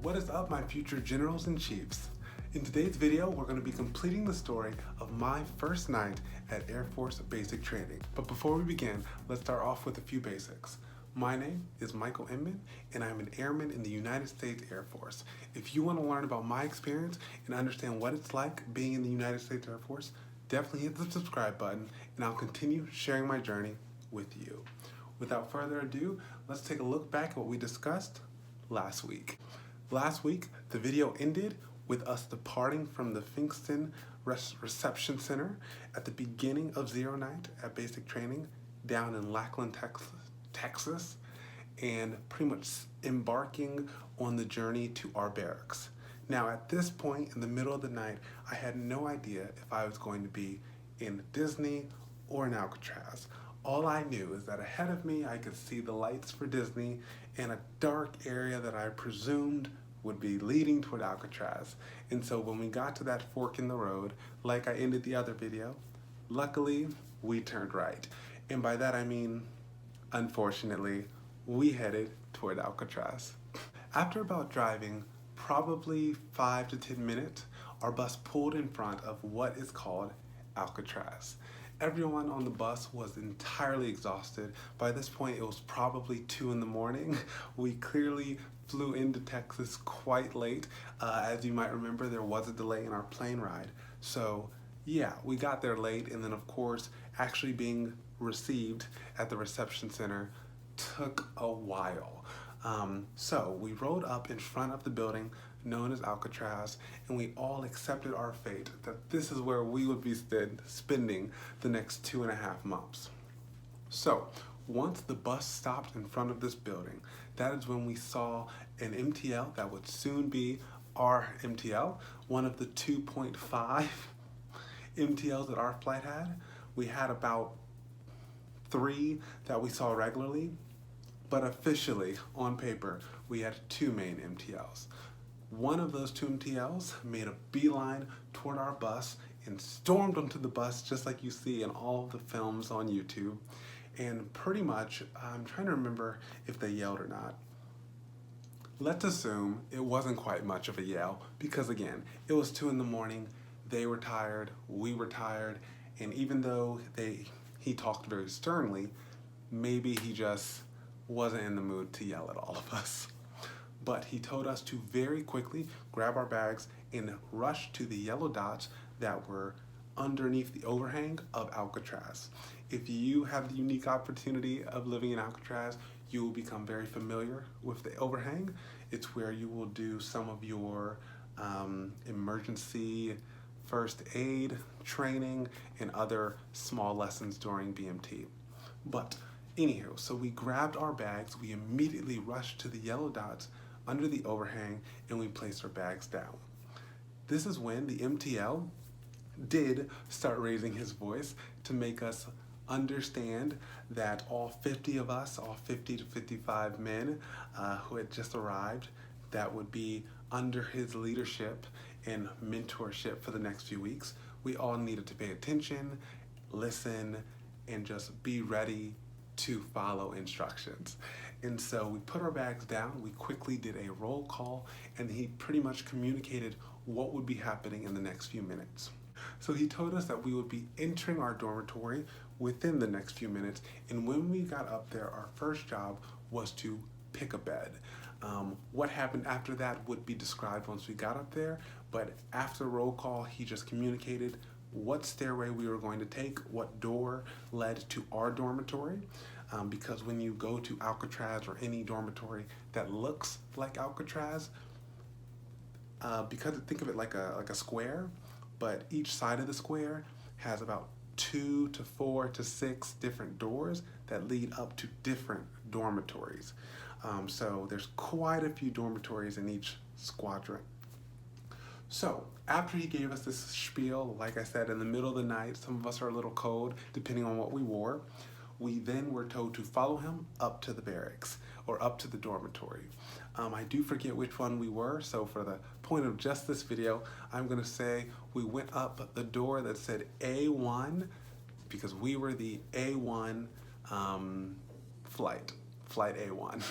What is up, my future generals and chiefs? In today's video, we're going to be completing the story of my first night at Air Force Basic Training. But before we begin, let's start off with a few basics. My name is Michael Inman, and I'm an airman in the United States Air Force. If you want to learn about my experience and understand what it's like being in the United States Air Force, definitely hit the subscribe button, and I'll continue sharing my journey with you. Without further ado, let's take a look back at what we discussed last week. Last week, the video ended with us departing from the Finkston Reception Center at the beginning of Zero Night at Basic Training down in Lackland, Texas, and pretty much embarking on the journey to our barracks. Now, at this point in the middle of the night, I had no idea if I was going to be in Disney or in Alcatraz. All I knew is that ahead of me, I could see the lights for Disney and a dark area that I presumed would be leading toward Alcatraz. And so when we got to that fork in the road, like I ended the other video, luckily we turned right. And by that I mean, unfortunately, we headed toward Alcatraz. After about driving probably 5 to 10 minutes, our bus pulled in front of what is called Alcatraz. Everyone on the bus was entirely exhausted. By this point, it was probably 2 in the morning. We clearly flew into Texas quite late. As you might remember, there was a delay in our plane ride. So yeah, we got there late, and then of course, actually being received at the reception center took a while. So we rode up in front of the building known as Alcatraz, and we all accepted our fate that this is where we would be spending the next 2.5 months. So once the bus stopped in front of this building, that is when we saw an MTL that would soon be our MTL, one of the 2.5 MTLs that our flight had. We had about 3 that we saw regularly, but officially, on paper, we had 2 main MTLs. One of those 2 MTLs made a beeline toward our bus and stormed onto the bus just like you see in all of the films on YouTube. And pretty much, I'm trying to remember if they yelled or not. Let's assume it wasn't quite much of a yell because again, it was 2 in the morning, they were tired, we were tired, and even though he talked very sternly, maybe he just wasn't in the mood to yell at all of us. But he told us to very quickly grab our bags and rush to the yellow dots that were underneath the overhang of Alcatraz. If you have the unique opportunity of living in Alcatraz, you will become very familiar with the overhang. It's where you will do some of your emergency first aid training and other small lessons during BMT. But anywho, so we grabbed our bags, we immediately rushed to the yellow dots under the overhang, and we placed our bags down. This is when the MTL did start raising his voice to make us understand that all 50 of us, all 50 to 55 men who had just arrived, that would be under his leadership and mentorship for the next few weeks, we all needed to pay attention, listen, and just be ready to follow instructions. And so we put our bags down, we quickly did a roll call, and he pretty much communicated what would be happening in the next few minutes. So he told us that we would be entering our dormitory within the next few minutes, and when we got up there, our first job was to pick a bed. What happened after that would be described once we got up there, but after roll call, he just communicated what stairway we were going to take, what door led to our dormitory, because when you go to Alcatraz or any dormitory that looks like Alcatraz, because think of it like a square, but each side of the square has about 2 to 4 to 6 different doors that lead up to different dormitories. So there's quite a few dormitories in each squadron. So after he gave us this spiel, like I said, in the middle of the night, some of us are a little cold depending on what we wore, we then were told to follow him up to the barracks or up to the dormitory. I do forget which one we were, so for the point of just this video, I'm gonna say we went up the door that said A1 because we were the A1 flight A1.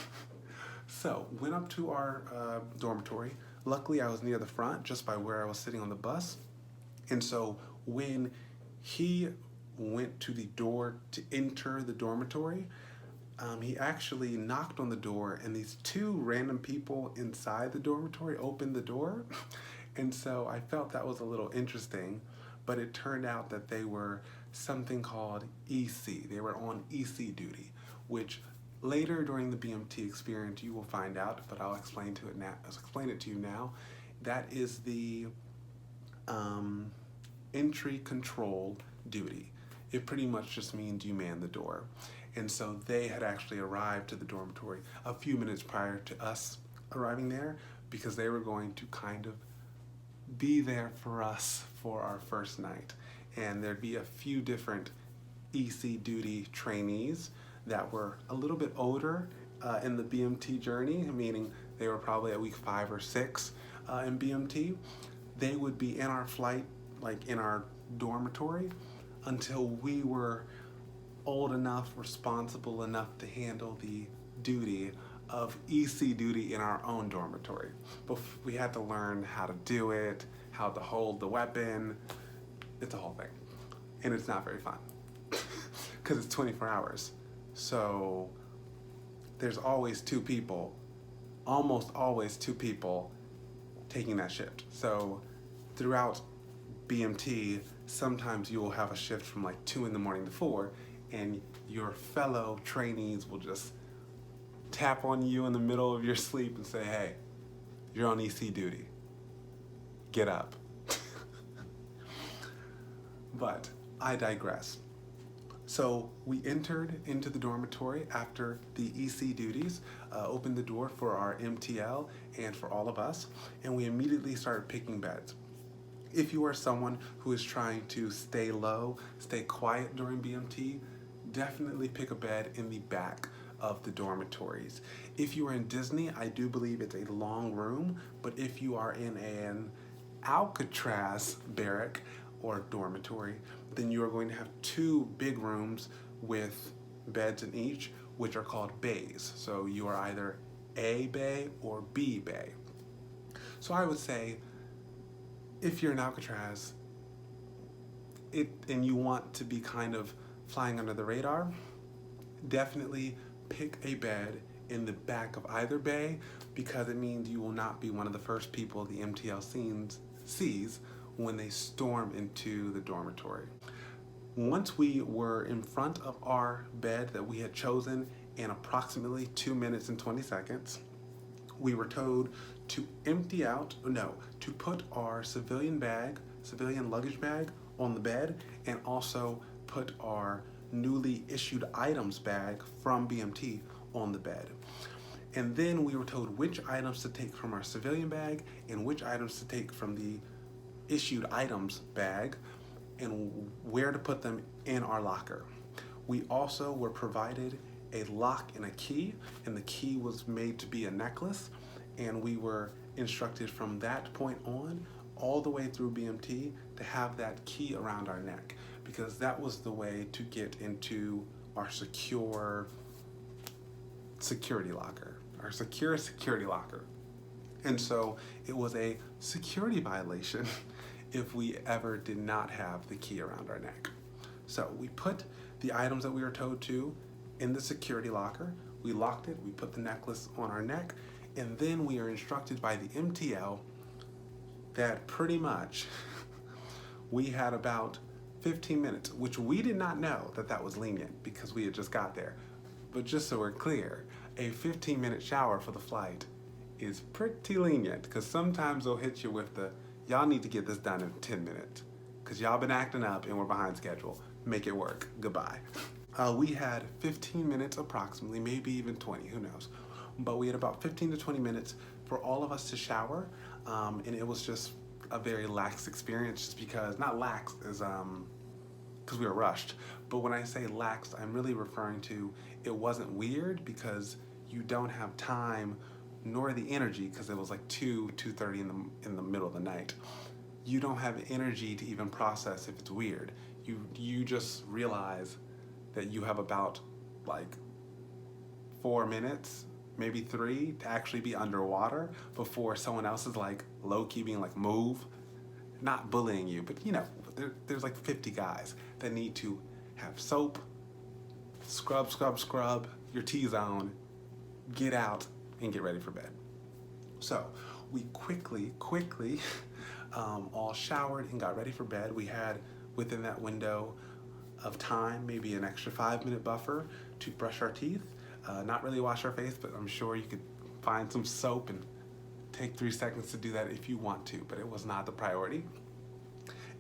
So, went up to our dormitory. Luckily, I was near the front, just by where I was sitting on the bus. And so, when he went to the door to enter the dormitory, he actually knocked on the door, and these two random people inside the dormitory opened the door. And so I felt that was a little interesting, but it turned out that they were something called EC. They were on EC duty, which later during the BMT experience you will find out, but I'll explain it to you now. That is the entry control duty. It pretty much just means you man the door. And so they had actually arrived to the dormitory a few minutes prior to us arriving there, because they were going to kind of be there for us for our first night. And there'd be a few different EC duty trainees that were a little bit older in the BMT journey, meaning they were probably at week 5 or 6 in BMT. They would be in our flight, like in our dormitory, until we were old enough, responsible enough to handle the duty of EC duty in our own dormitory. But we had to learn how to do it, how to hold the weapon. It's a whole thing. And it's not very fun because it's 24 hours. So there's always two people, almost always two people taking that shift. So throughout BMT, sometimes you will have a shift from like 2 in the morning to 4, and your fellow trainees will just tap on you in the middle of your sleep and say, hey, you're on EC duty. Get up. But I digress. So we entered into the dormitory after the EC duties, opened the door for our MTL and for all of us, and we immediately started picking beds. If you are someone who is trying to stay low, stay quiet during BMT, definitely pick a bed in the back of the dormitories. If you are in Disney, I do believe it's a long room, but if you are in an Alcatraz barrack or dormitory, then you are going to have 2 big rooms with beds in each, which are called bays. So you are either A bay or B bay. So I would say, if you're in Alcatraz and you want to be kind of flying under the radar, definitely pick a bed in the back of either bay, because it means you will not be one of the first people the MTL sees when they storm into the dormitory. Once we were in front of our bed that we had chosen in approximately 2 minutes and 20 seconds, we were told to to put our civilian luggage bag on the bed, and also put our newly issued items bag from BMT on the bed. And then we were told which items to take from our civilian bag and which items to take from the issued items bag, and where to put them in our locker. We also were provided a lock and a key, and the key was made to be a necklace, and we were instructed from that point on all the way through BMT to have that key around our neck, because that was the way to get into our secure security locker, our secure security locker. And so it was a security violation if we ever did not have the key around our neck. So we put the items that we were told to in the security locker, we locked it, we put the necklace on our neck, and then we are instructed by the MTL that pretty much we had about 15 minutes, which we did not know that was lenient because we had just got there. But just so we're clear, a 15-minute shower for the flight is pretty lenient, because sometimes they'll hit you with the, y'all need to get this done in 10 minutes because y'all been acting up and we're behind schedule. Make it work. Goodbye. We had 15 minutes approximately, maybe even 20, who knows. But we had about 15 to 20 minutes for all of us to shower, and it was just a very lax experience, just because, not lax as because we were rushed, but when I say lax, I'm really referring to it wasn't weird because you don't have time nor the energy, because it was like 2:30 in the middle of the night. You don't have energy to even process if it's weird. You just realize that you have about like 4 minutes maybe 3 to actually be underwater before someone else is like low-key being like, move. Not bullying you, but you know, there's like 50 guys that need to have soap, scrub your T-zone, get out and get ready for bed. So we quickly all showered and got ready for bed. We had within that window of time maybe an extra 5-minute buffer to brush our teeth, not really wash our face, but I'm sure you could find some soap and take 3 seconds to do that if you want to, but it was not the priority.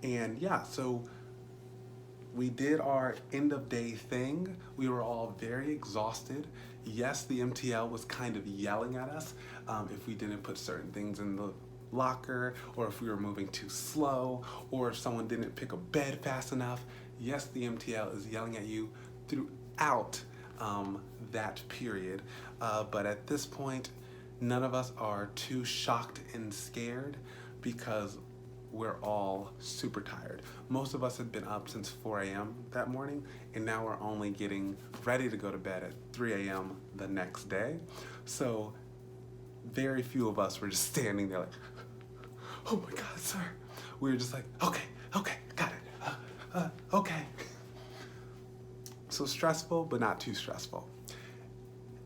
And yeah, so we did our end of day thing. We were all very exhausted. Yes, the MTL was kind of yelling at us if we didn't put certain things in the locker, or if we were moving too slow, or if someone didn't pick a bed fast enough. Yes, the MTL is yelling at you throughout that period. But at this point, none of us are too shocked and scared because we're all super tired. Most of us had been up since 4 a.m. that morning, and now we're only getting ready to go to bed at 3 a.m. the next day. So very few of us were just standing there like, oh my God, sir. We were just like, okay, got it, okay. So stressful, but not too stressful.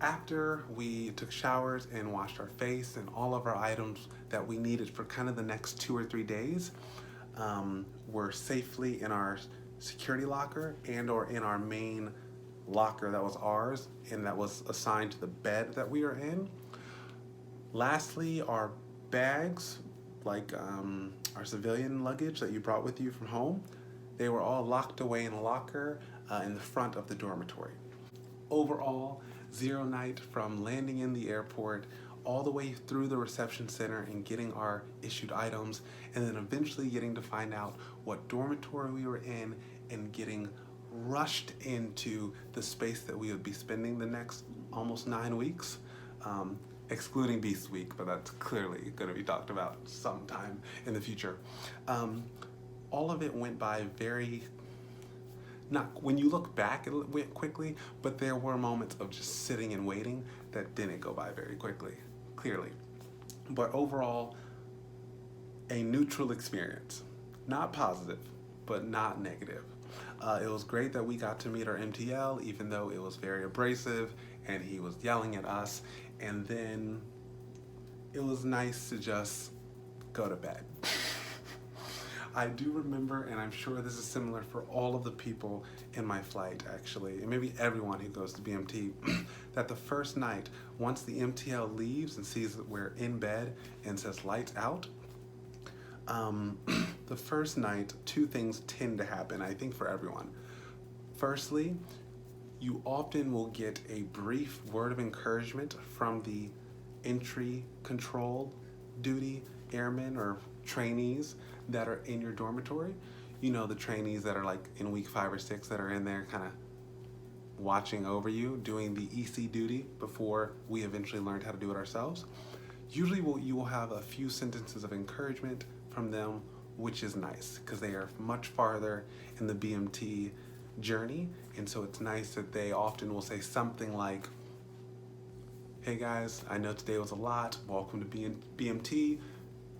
After we took showers and washed our face and all of our items that we needed for kind of the next 2 or 3 days were safely in our security locker and or in our main locker that was ours and that was assigned to the bed that we were in. Lastly, our bags, like our civilian luggage that you brought with you from home, they were all locked away in a locker in the front of the dormitory. Overall, 0 night from landing in the airport all the way through the reception center and getting our issued items, and then eventually getting to find out what dormitory we were in and getting rushed into the space that we would be spending the next almost 9 weeks, excluding Beast Week, but that's clearly going to be talked about sometime in the future. All of it went by very, not when you look back, it went quickly, but there were moments of just sitting and waiting that didn't go by very quickly, clearly. But overall, a neutral experience. Not positive, but not negative. It was great that we got to meet our MTL, even though it was very abrasive and he was yelling at us. And then it was nice to just go to bed. I do remember, and I'm sure this is similar for all of the people in my flight actually, and maybe everyone who goes to BMT, that the first night, once the MTL leaves and sees that we're in bed and says lights out, the first night, 2 things tend to happen, I think, for everyone. Firstly, you often will get a brief word of encouragement from the entry control duty airmen or trainees that are in your dormitory. You know, the trainees that are like in week 5 or 6 that are in there kind of watching over you, doing the EC duty before we eventually learned how to do it ourselves. Usually you will have a few sentences of encouragement from them, which is nice because they are much farther in the BMT journey, and so it's nice that they often will say something like, hey guys, I know today was a lot, welcome to BMT,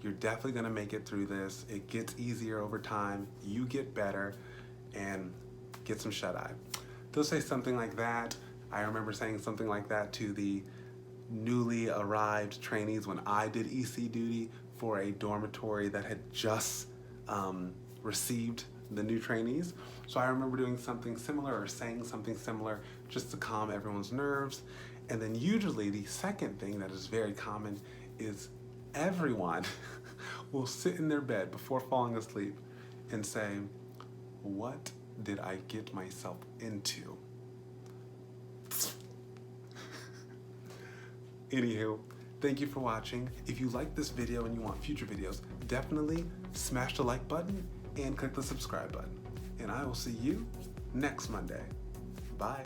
you're definitely gonna make it through this, it gets easier over time, you get better, and get some shut-eye. They'll say something like that. I remember saying something like that to the newly arrived trainees when I did EC duty for a dormitory that had just received the new trainees. So I remember doing something similar or saying something similar just to calm everyone's nerves. And then usually the second thing that is very common is everyone will sit in their bed before falling asleep and say, what did I get myself into? Anywho, thank you for watching. If you like this video and you want future videos, definitely smash the like button and click the subscribe button. And I will see you next Monday. Bye.